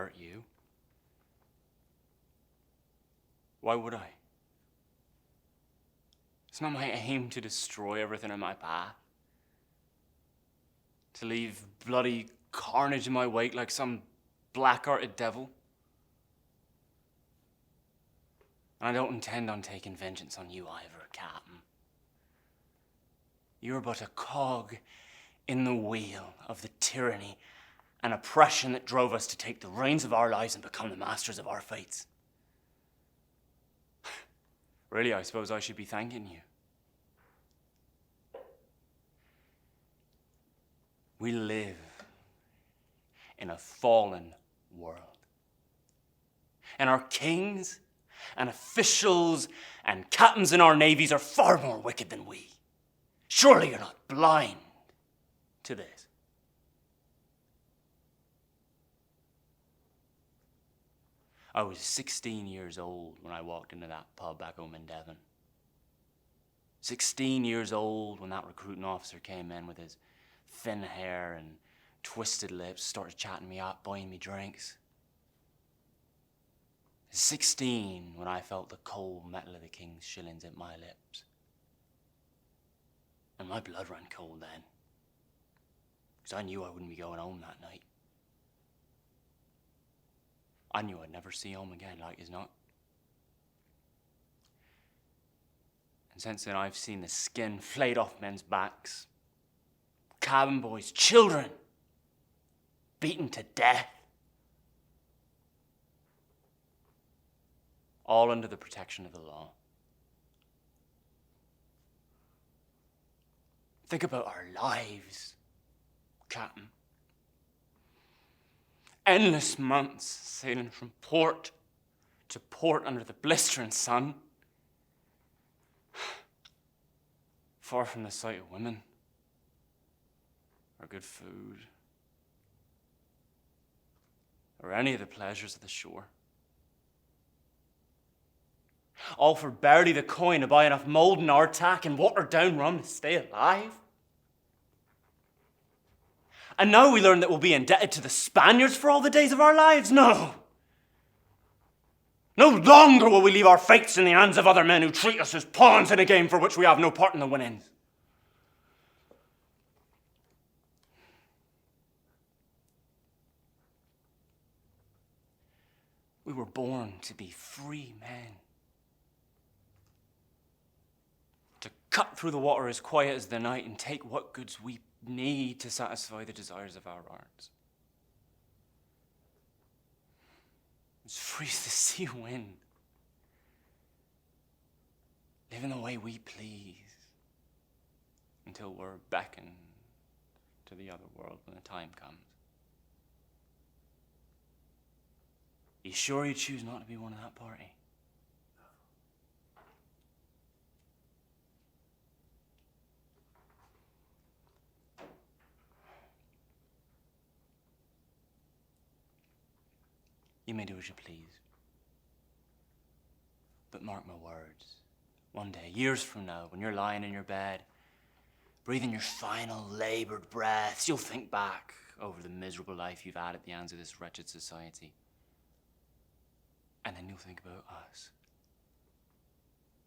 hurt you. Why would I? It's not my aim to destroy everything in my path. To leave bloody carnage in my wake like some black-hearted devil. And I don't intend on taking vengeance on you either, Captain. You're but a cog in the wheel of the tyranny and oppression that drove us to take the reins of our lives and become the masters of our fates. Really, I suppose I should be thanking you. We live in a fallen world. And our kings and officials and captains in our navies are far more wicked than we. Surely you're not blind to this. I was 16 years old when I walked into that pub back home in Devon. 16 years old when that recruiting officer came in with his thin hair and twisted lips, started chatting me up, buying me drinks. 16 when I felt the cold metal of the king's shillings at my lips. And my blood ran cold then, because I knew I wouldn't be going home that night. I knew I'd never see home again, like as not. And since then I've seen the skin flayed off men's backs, cabin boys, children, beaten to death. All under the protection of the law. Think about our lives, Captain. Endless months sailing from port to port under the blistering sun. Far from the sight of women or good food or any of the pleasures of the shore. All for barely the coin to buy enough mould in our tack and watered down rum to stay alive. And now we learn that we'll be indebted to the Spaniards for all the days of our lives? No. No longer will we leave our fates in the hands of other men who treat us as pawns in a game for which we have no part in the winnings. We were born to be free men. To cut through the water as quiet as the night and take what goods we need to satisfy the desires of our hearts. As free as the sea wind. Living the way we please until we're beckoned to the other world when the time comes. You sure you choose not to be one of that party? You may do as you please. But mark my words. One day, years from now, when you're lying in your bed, breathing your final labored breaths, you'll think back over the miserable life you've had at the hands of this wretched society. And then you'll think about us.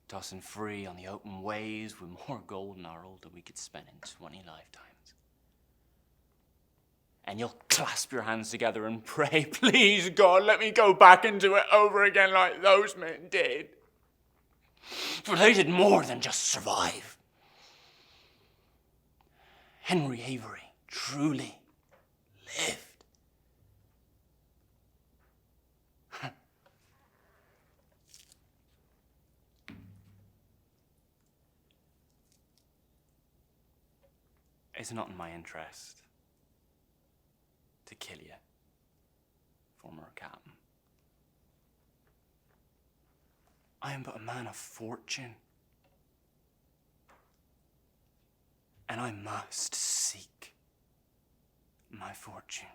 Tossing free on the open waves with more gold in our hold than we could spend in 20 lifetimes. And you'll clasp your hands together and pray, please, God, let me go back into it over again like those men did. For they did more than just survive. Henry Avery truly lived. It's not in my interest to kill you, former captain. I am but a man of fortune, and I must seek my fortune.